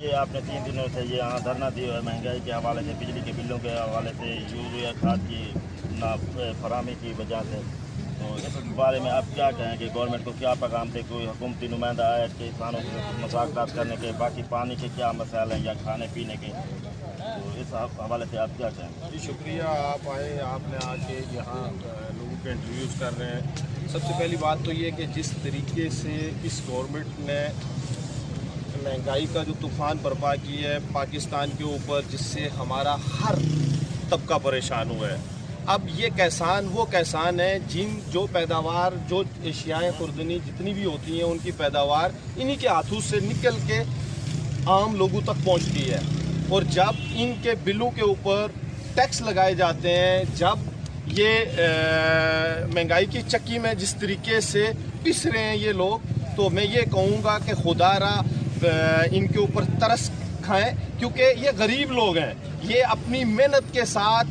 ये आपने 3 दिनों से ये यहाँ धरना दिया है महंगाई के हवाले से, बिजली के बिलों के हवाले से, यूरिया खाद की ना फराहमी की वजह से। तो इस बारे में आप क्या कहेंगे? गवर्नमेंट को क्या पैगाम दे? कोई हुकूमती नुमाइंदा आया कि किसानों से मुसाकात करने के, बाकी पानी के क्या मसाले हैं या खाने पीने के, तो इस हवाले से आप क्या कहेंगे? जी शुक्रिया, आप आए, आपने आके यहाँ लोगों के इंटरव्यूज़ कर रहे हैं। सबसे पहली बात तो ये कि जिस तरीके से इस गवर्नमेंट ने महंगाई का जो तूफ़ान बर्पा की है पाकिस्तान के ऊपर, जिससे हमारा हर तबका परेशान हुआ है। अब ये किसान वो किसान है जो पैदावार, जो एशियाएँ खुर्दनी जितनी भी होती हैं, उनकी पैदावार इन्हीं के हाथों से निकल के आम लोगों तक पहुंचती है। और जब इनके बिलों के ऊपर टैक्स लगाए जाते हैं, जब ये महंगाई की चक्की में जिस तरीके से पिस रहे हैं ये लोग, तो मैं ये कहूँगा कि खुदारा इनके ऊपर तरस खाएं, क्योंकि ये गरीब लोग हैं। ये अपनी मेहनत के साथ,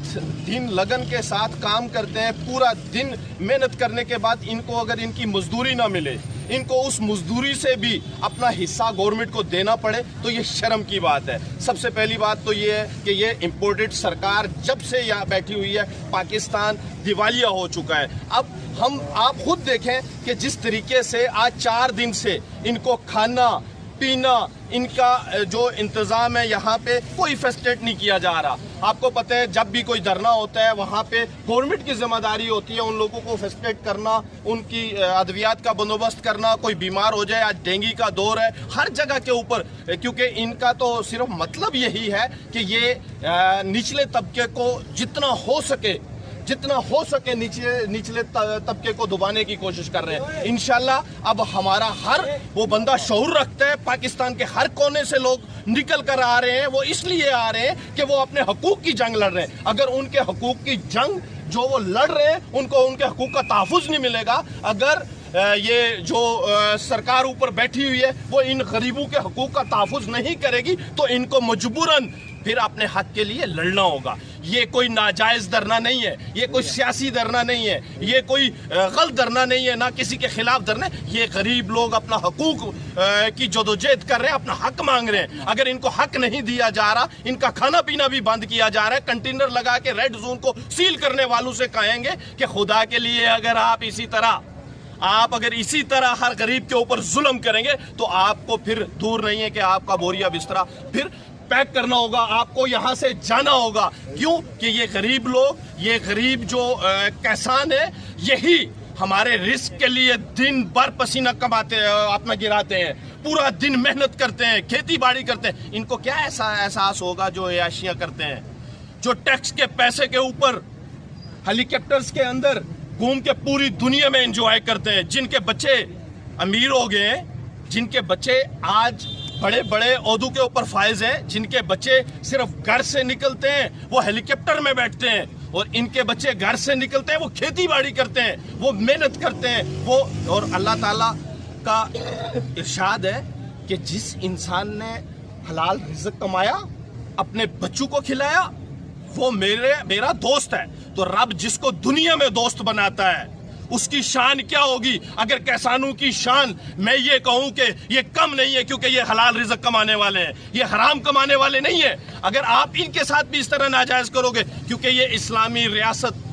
दिन लगन के साथ काम करते हैं। पूरा दिन मेहनत करने के बाद इनको अगर इनकी मजदूरी ना मिले, इनको उस मजदूरी से भी अपना हिस्सा गवर्नमेंट को देना पड़े, तो ये शर्म की बात है। सबसे पहली बात तो ये है कि ये इम्पोर्टेड सरकार जब से यहाँ बैठी हुई है, पाकिस्तान दिवालिया हो चुका है। अब आप खुद देखें कि जिस तरीके से आज 4 दिन से इनको खाना पीना, इनका जो इंतज़ाम है, यहाँ पे कोई फैसिलिटेट नहीं किया जा रहा। आपको पता है जब भी कोई धरना होता है वहाँ पे गवर्नमेंट की जिम्मेदारी होती है उन लोगों को फैसिलिटेट करना, उनकी अद्वियात का बंदोबस्त करना। कोई बीमार हो जाए, आज डेंगू का दौर है हर जगह के ऊपर, क्योंकि इनका तो सिर्फ मतलब यही है कि ये निचले तबके को जितना हो सके निचले तबके को दबाने की कोशिश कर रहे हैं। इंशाल्लाह अब हमारा हर वो बंदा शऊर रखता है, पाकिस्तान के हर कोने से लोग निकल कर आ रहे हैं। वो इसलिए आ रहे हैं कि वो अपने हकूक की जंग लड़ रहे हैं। अगर उनके हकूक की जंग जो वो लड़ रहे हैं, उनको उनके हकूक का तहफ़्फ़ुज़ नहीं मिलेगा, अगर ये जो सरकार ऊपर बैठी हुई है वो इन गरीबों के हकूक का तहफ़्फ़ुज़ नहीं करेगी, तो इनको मजबूरन फिर अपने हक के लिए लड़ना होगा। ये कोई नाजायज़ धरना नहीं है, ये कोई सियासी धरना नहीं है, ये कोई गलत धरना नहीं है, ना किसी के खिलाफ धरना। ये गरीब लोग अपना हकूक की जदोजहद कर रहे हैं, अपना हक मांग रहे हैं। अगर इनको हक नहीं दिया जा रहा, इनका खाना पीना भी बंद किया जा रहा है। कंटेनर लगा के रेड जोन को सील करने वालों से कहेंगे कि खुदा के लिए अगर आप इसी तरह हर गरीब के ऊपर जुल्म करेंगे, तो आपको फिर दूर नहीं है कि आपका बोरिया बिस्तरा फिर पैक करना होगा, आपको यहाँ से जाना होगा। क्यों कि ये गरीब लोग, ये गरीब जो किसान है, यही हमारे रिस्क के लिए दिन भर पसीना कमाते अपना गिराते हैं, पूरा दिन मेहनत करते हैं, खेती बाड़ी करते हैं। इनको क्या ऐसा एहसास होगा जो याशियाँ करते हैं, जो टैक्स के पैसे के ऊपर हेलीकॉप्टर्स के अंदर घूम के पूरी दुनिया में एंजॉय करते हैं, जिनके बच्चे अमीर हो गए हैं, जिनके बच्चे आज बड़े बड़े ओहदों के ऊपर फायज हैं, जिनके बच्चे सिर्फ घर से निकलते हैं वो हेलीकॉप्टर में बैठते हैं, और इनके बच्चे घर से निकलते हैं वो खेती बाड़ी करते हैं, वो मेहनत करते हैं वो। और अल्लाह ताला का इरशाद है कि जिस इंसान ने हलाल रिज़्क़ कमाया, अपने बच्चों को खिलाया, वो मेरा दोस्त है। तो रब जिसको दुनिया में दोस्त बनाता है उसकी शान क्या होगी? अगर किसानों की शान मैं ये कहूं कि ये कम नहीं है, क्योंकि ये हलाल रिज़्क़ कमाने वाले हैं, ये हराम कमाने वाले नहीं है। अगर आप इनके साथ भी इस तरह नाजायज़ करोगे, क्योंकि ये इस्लामी रियासत,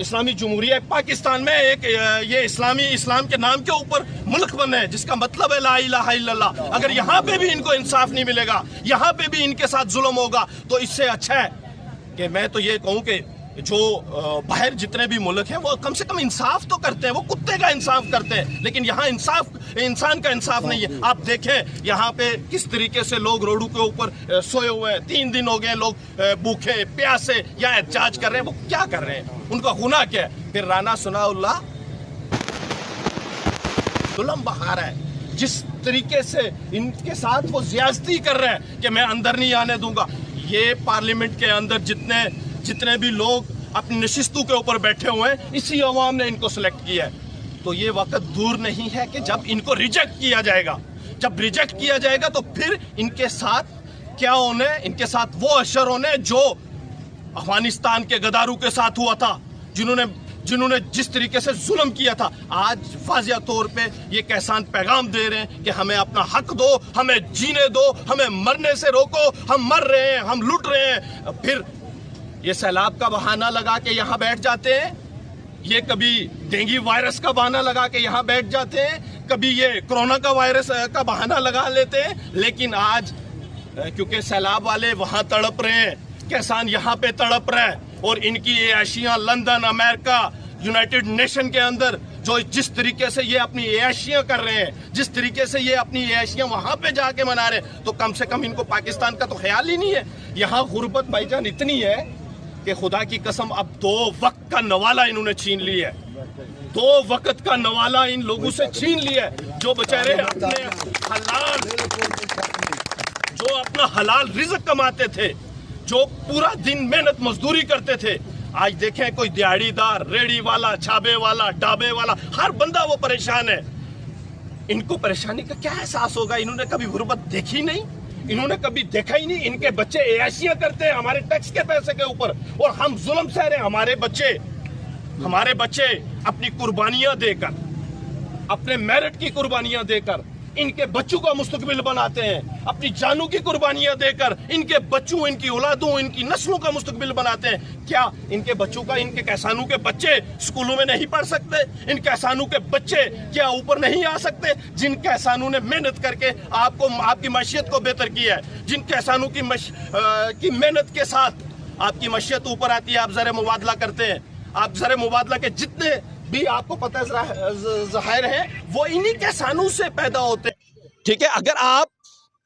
इस्लामी जमहूरिया पाकिस्तान में एक ये इस्लाम के नाम के ऊपर मुल्क बना है, जिसका मतलब है ला इलाहा इल्लल्लाह। अगर यहाँ पे भी इनको इंसाफ नहीं मिलेगा, यहाँ पे भी इनके साथ जुल्म होगा, तो इससे अच्छा है कि मैं तो ये कहूँ कि जो बाहर जितने भी मुल्क हैं वो कम से कम इंसाफ तो करते हैं, वो कुत्ते का इंसाफ करते हैं, लेकिन यहाँ इंसान का इंसाफ नहीं है। आप देखें यहाँ पे किस तरीके से लोग रोडों के ऊपर सोए हुए हैं, 3 दिन हो गए लोग भूखे प्यासे या एहतजाज कर रहे हैं। वो क्या कर रहे हैं? उनका गुनाह क्या है? फिर राना सनाउल्लाह जुल्म बहा रहा है, जिस तरीके से इनके साथ वो ज़्यादती कर रहे हैं कि मैं अंदर नहीं आने दूंगा। ये पार्लियामेंट के अंदर जितने भी लोग अपनी नशिस्तों के ऊपर बैठे हुए हैं, इसी अवाम ने इनको सेलेक्ट किया है। तो ये वक्त दूर नहीं है कि जब इनको रिजेक्ट किया जाएगा। जब रिजेक्ट किया जाएगा तो फिर इनके साथ क्या होने, इनके साथ वो अशर होने जो अफगानिस्तान के गद्दारों के साथ हुआ था, जिन्होंने जिन्होंने जिस तरीके से जुल्म किया था, आज वाज़िया तौर पे ये किसान पैगाम दे रहे हैं कि हमें अपना हक दो, हमें जीने दो, हमें मरने से रोको, हम मर रहे हैं, हम लुट रहे हैं। फिर ये सैलाब का बहाना लगा के यहाँ बैठ जाते हैं, ये कभी डेंगू वायरस का बहाना लगा के यहाँ बैठ जाते हैं, कभी ये कोरोना का वायरस का बहाना लगा लेते हैं। लेकिन आज क्योंकि सैलाब वाले वहाँ तड़प रहे हैं, किसान यहाँ पे तड़प रहे हैं, और इनकी ये ऐशियाँ लंदन, अमेरिका, यूनाइटेड नेशन के अंदर जो जिस तरीके से ये अपनी ऐशियाँ कर रहे हैं, जिस तरीके से ये अपनी ऐशियाँ वहाँ पे जाके मना रहे हैं, तो कम से कम इनको पाकिस्तान का तो ख्याल ही नहीं है। यहाँ गुर्बत भाईजान इतनी है कि खुदा की कसम अब 2 वक्त का नवाला इन्होंने छीन लिया है, 2 वक्त का नवाला इन लोगों से छीन लिया है, जो बेचारे अपना हलाल रिज़्क कमाते थे, जो पूरा दिन मेहनत मजदूरी करते थे। आज देखें कोई दिहाड़ीदार, रेड़ी वाला, छाबे वाला, ढाबे वाला, हर बंदा वो परेशान है। इनको परेशानी का क्या एहसास होगा? इन्होंने कभी गुर्बत देखी नहीं, इन्होंने कभी देखा ही नहीं। इनके बच्चे ऐशियां करते हैं हमारे टैक्स के पैसे के ऊपर, और हम जुल्म सह रहे हैं। हमारे बच्चे अपनी कुर्बानियां देकर, अपने मेरिट की कुर्बानियां देकर इनके बच्चों का मुस्तकबिल बनाते हैं, अपनी जानों की कुर्बानियां देकर इनके बच्चों, इनकी औलादों, इनकी नस्लों का मुस्तकबिल बनाते हैं। क्या इनके बच्चों का, इनके किसानों के बच्चे स्कूलों में नहीं पढ़ सकते? इन किसानों के बच्चे क्या ऊपर नहीं आ सकते? जिन किसानों ने मेहनत करके आपकी मैशियत को बेहतर किया है, जिन किसानों की मेहनत के साथ आपकी मैशियत ऊपर आती है, आप ज़र मुबादला करते हैं, आप ज़र मुबादला के जितने भी आपको पता है ज़ाहिर है वो इन्हीं किसानों से पैदा होते हैं। ठीक है, अगर आप,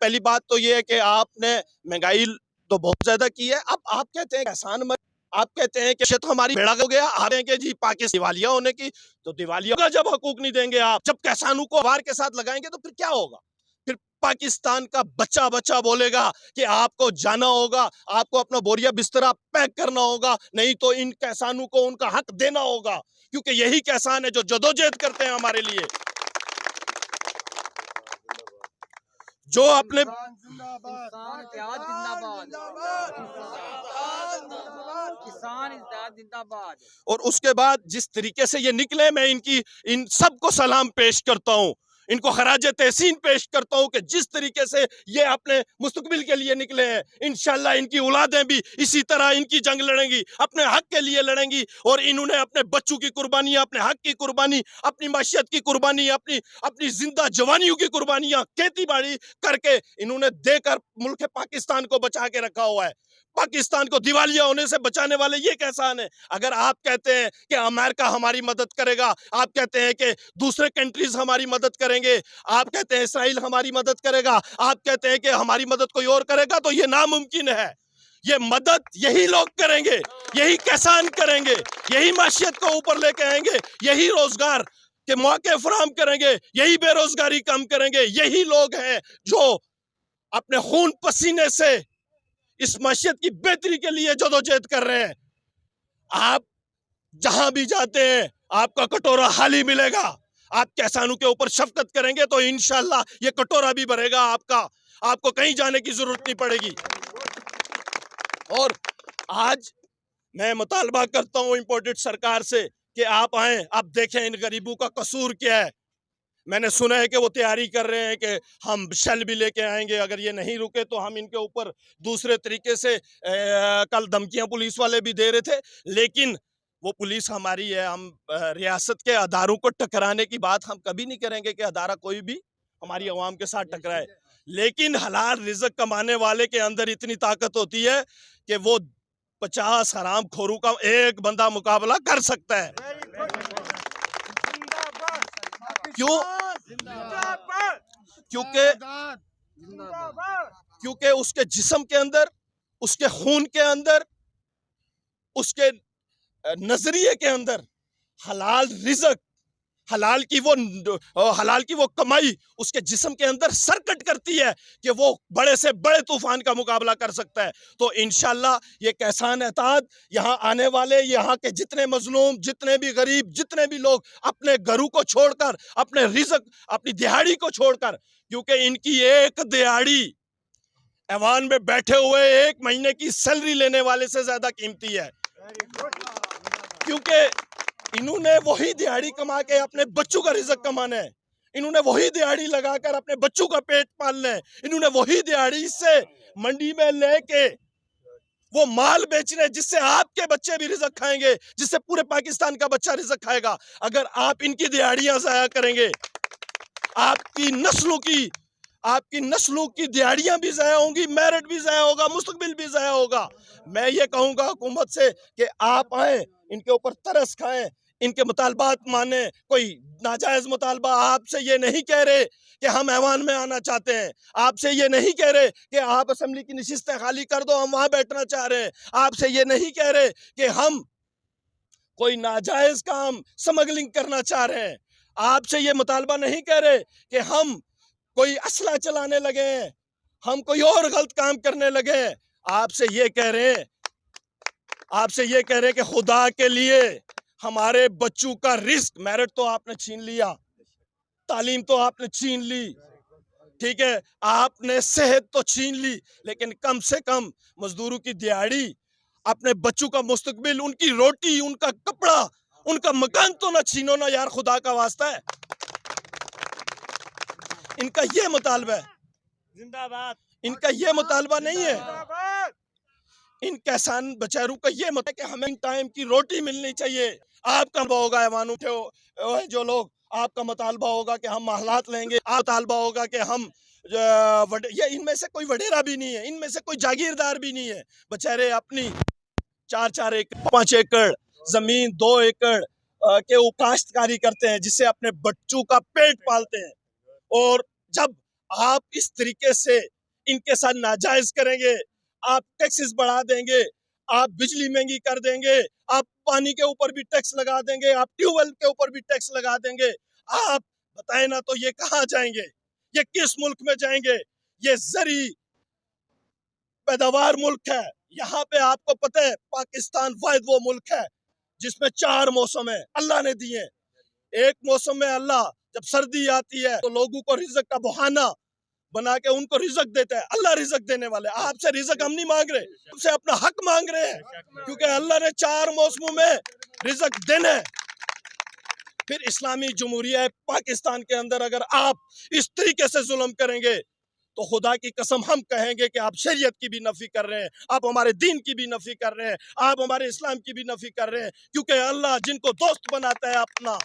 पहली बात तो ये है कि आपने महंगाई तो बहुत ज्यादा की है, अब आप कहते हैं किसान मर, आप कहते हैं कि तो हमारी बेड़ा हो गया, आ रहे हैं कि जी पाकिस्तान दिवालिया होने की, तो दिवालिया का जब हकूक नहीं देंगे आप, जब किसानों को वार के साथ लगाएंगे तो फिर क्या होगा? फिर पाकिस्तान का बच्चा बोलेगा कि आपको जाना होगा, आपको अपना बोरिया बिस्तरा पैक करना होगा, नहीं तो इन किसानों को उनका हक देना होगा, क्योंकि यही किसान है जो जदोजहद करते हैं हमारे लिए, जो अपने और उसके बाद जिस तरीके से ये निकले, मैं इन सबको सलाम पेश करता हूँ, इनको खराजे तहसीन पेश करता हूँ कि जिस तरीके से ये अपने मुस्तकबिल के लिए निकले हैं, इंशाल्लाह इनकी औलादें भी इसी तरह इनकी जंग लड़ेंगी, अपने हक के लिए लड़ेंगी। और इन्होंने अपने बच्चों की कुर्बानियां, अपने हक की कुर्बानी, अपनी माशियत की कुर्बानी, अपनी जिंदा जवानियों की कुर्बानियां खेती बाड़ी करके इन्होंने देकर मुल्क पाकिस्तान को बचा के रखा हुआ है। पाकिस्तान को दिवालिया होने से बचाने वाले ये किसान है। अगर आप कहते हैं कि अमेरिका हमारी मदद करेगा, आप कहते हैं कि दूसरे कंट्रीज हमारी मदद करेंगे, आप कहते हैं इसराइल हमारी मदद करेगा, आप कहते हैं कि हमारी मदद कोई और करेगा, तो ये नामुमकिन है। ये मदद यही लोग करेंगे, यही किसान करेंगे, यही माशियत को ऊपर लेके आएंगे, यही रोजगार के मौके फराहम करेंगे, यही बेरोजगारी कम करेंगे। यही लोग हैं जो अपने खून पसीने से इस माशियत की बेहतरी के लिए जदोजहद कर रहे हैं। आप जहां भी जाते हैं आपका कटोरा खाली मिलेगा। आप किसानों के ऊपर शफकत करेंगे तो इंशाल्लाह ये कटोरा भी भरेगा आपका, आपको कहीं जाने की जरूरत नहीं पड़ेगी। और आज मैं मुतालबा करता हूं इंपोर्टेड सरकार से कि आप आए, आप देखें इन गरीबों का कसूर क्या है। मैंने सुना है कि वो तैयारी कर रहे हैं कि हम शेल भी लेके आएंगे, अगर ये नहीं रुके तो हम इनके ऊपर दूसरे तरीके से कल धमकियां पुलिस वाले भी दे रहे थे। लेकिन वो पुलिस हमारी है, हम रियासत के अदारों को टकराने की बात हम कभी नहीं करेंगे कि अदारा कोई भी हमारी अवाम के साथ टकराए। लेकिन हलाल रिज़्क कमाने वाले के अंदर इतनी ताकत होती है कि वो 50 हराम खोरों का एक बंदा मुकाबला कर सकता है। क्यों? क्योंकि उसके जिस्म के अंदर, उसके खून के अंदर, उसके नजरिए के अंदर हलाल रिज़्क, हलाल की वो कमाई उसके जिस्म के अंदर सरकट करती है कि वो बड़े से बड़े तूफान का मुकाबला कर सकता है। तो इंशाल्लाह ये किसान एहताद यहाँ आने वाले, यहाँ के जितने मजलूम, जितने भी गरीब, जितने भी लोग अपने घरों को छोड़कर, अपने रिज़्क, अपनी दिहाड़ी को छोड़कर, क्योंकि इनकी एक दिहाड़ी ऐवान में बैठे हुए 1 महीने की सैलरी लेने वाले से ज्यादा कीमती है। क्योंकि इन्होंने वही दिहाड़ी कमा के अपने बच्चों का रिज़्क कमाना है, इन्होंने वही दिहाड़ी लगाकर अपने बच्चों का पेट पालना है, इन्होंने वही दिहाड़ी से मंडी में लेके वो माल बेचने हैं जिससे आपके बच्चे भी रिज़्क खाएंगे, जिससे पूरे पाकिस्तान का बच्चा रिज़्क खाएगा। अगर आप इनकी दिहाड़ियां ज़ाया करेंगे, आपकी नस्लों की दिहाड़ियां भी ज़ाया होंगी, मेरिट भी ज़ाया होगा, मुस्तकबिल भी ज़ाया होगा। मैं ये कहूंगा हुकूमत से कि आप आए, इनके ऊपर तरस खाएं, इनके मुतालबात माने। कोई नाजायज मुतालबा आपसे ये नहीं कह रहे कि हम ऐवान में आना चाहते हैं, आपसे ये नहीं कह रहे कि आप असेंबली की नशिस्तें खाली कर दो, हम वहां बैठना चाह रहे हैं, आपसे ये नहीं कह रहे कि हम कोई नाजायज काम स्मगलिंग करना चाह रहे हैं, आपसे ये मुतालबा नहीं कह रहे कि हम कोई असला चलाने लगे हैं, हम कोई और गलत काम करने लगे हैं। आपसे ये कह रहे हैं, आपसे ये कह रहे हैं कि खुदा के लिए हमारे बच्चों का रिस्क, मेरिट तो आपने छीन लिया, तालीम तो आपने छीन ली, ठीक है, आपने सेहत तो छीन ली, लेकिन कम से कम मजदूरों की दिहाड़ी, अपने बच्चों का मुस्तकबिल, उनकी रोटी, उनका कपड़ा, उनका मकान तो ना छीनो ना यार, खुदा का वास्ता है। इनका ये मुतालबा है, जिंदाबाद, इनका ये मुतालबा नहीं है, इन किसान बेचारों का ये मतलब कि हमें टाइम की रोटी मिलनी चाहिए। आपका होगा ऐवान उठे हो जो लोग, आपका मुतालबा होगा कि हम हालात लेंगे, आप मुतालबा होगा कि हम ये इनमें से कोई वडेरा भी नहीं है, इनमें से कोई जागीरदार भी नहीं है, बेचारे अपनी 4-4 एकड़ 5 एकड़ जमीन 2 एकड़ के वो काश्तकारी करते हैं, जिससे अपने बच्चों का पेट पालते हैं। और जब आप इस तरीके से इनके साथ नाजायज करेंगे, आप टैक्सेस बढ़ा देंगे, आप बिजली महंगी कर देंगे, आप पानी के ऊपर भी टैक्स लगा देंगे, आप ट्यूबवेल के ऊपर भी टैक्स लगा देंगे, आप बताए ना, तो ये कहाँ जाएंगे, ये किस मुल्क में जाएंगे? ये जरी पैदावार मुल्क है। यहाँ पे आपको पता है पाकिस्तान वाहिद वो मुल्क है जिसमें 4 मौसम है, अल्लाह ने दिए। एक मौसम में अल्लाह जब सर्दी आती है तो लोगों को रिज़्क का बहाना बना के उनको रिज़्क देता है, अल्लाह रिज़्क देने वाले। आपसे रिज़्क हम नहीं मांग रहे, हमसे अपना हक मांग रहे हैं, क्योंकि अल्लाह ने 4 मौसमों में रिज़्क देना है। फिर इस्लामी जमहूरिया पाकिस्तान के अंदर अगर आप इस तरीके से जुल्म करेंगे तो खुदा की कसम हम कहेंगे कि आप शरीयत की भी नफी कर रहे हैं, आप हमारे दीन की भी नफी कर रहे हैं, आप हमारे इस्लाम की भी नफी कर रहे हैं। क्योंकि अल्लाह जिनको दोस्त बनाता है अपना,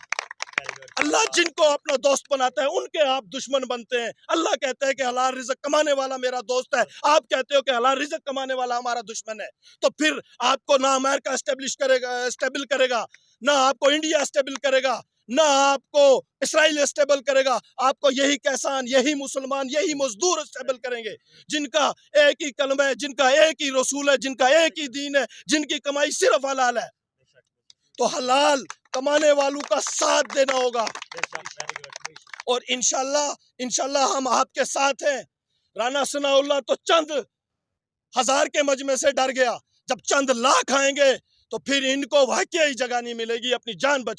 अल्लाह जिनको अपना दोस्त बनाता है उनके आप दुश्मन बनते हैं। अल्लाह कहता है कि हलाल रिज़्क कमाने वाला मेरा दोस्त है, आप कहते हो कि हलाल रिज़्क कमाने वाला हमारा दुश्मन है। तो फिर आपको ना अमेरिका स्टेबल करेगा, ना आपको इंडिया स्टेबल करेगा, ना आपको इसराइल स्टेबल करेगा, आपको यही किसान, यही मुसलमान, यही मजदूर स्टेबल करेंगे, जिनका एक ही कलमा है, जिनका एक ही रसूल है, जिनका एक ही दीन है, जिनकी कमाई सिर्फ हलाल है। तो हलाल कमाने वालों का साथ देना होगा, और इंशाल्लाह हम आपके साथ हैं। राना सनाउल्लाह तो चंद हजार के मजमे से डर गया, जब चंद लाख आएंगे तो फिर इनको वाकई जगह नहीं मिलेगी अपनी जान बच